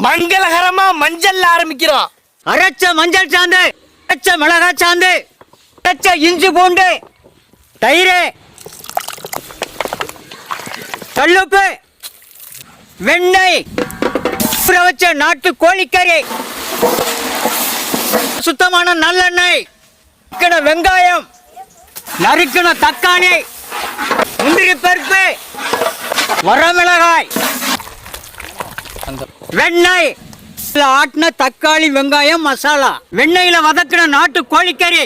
மங்களகரமா மஞ்சள்ல ஆரம்பிக்கிறோம். அரைச்ச மஞ்சள் சாந்து, அரைச்ச மிளகாய் சாந்து, அரைச்ச இஞ்சி பூண்டு, தயிர், கல்லுப்பு, வெண்ணெய், ஊற வச்ச நாட்டு கோழிக்கறி, சுத்தமான நல்லெண்ணெய், வெங்காயம், நறுக்கின தக்காளி, முந்திரி பருப்பு, வரமிளகாய், வெண்ணெய், ஆட்டின தக்காளி வெங்காயம் மசாலா, வெண்ணெயில வதக்கின நாட்டு கோழிக்கறி.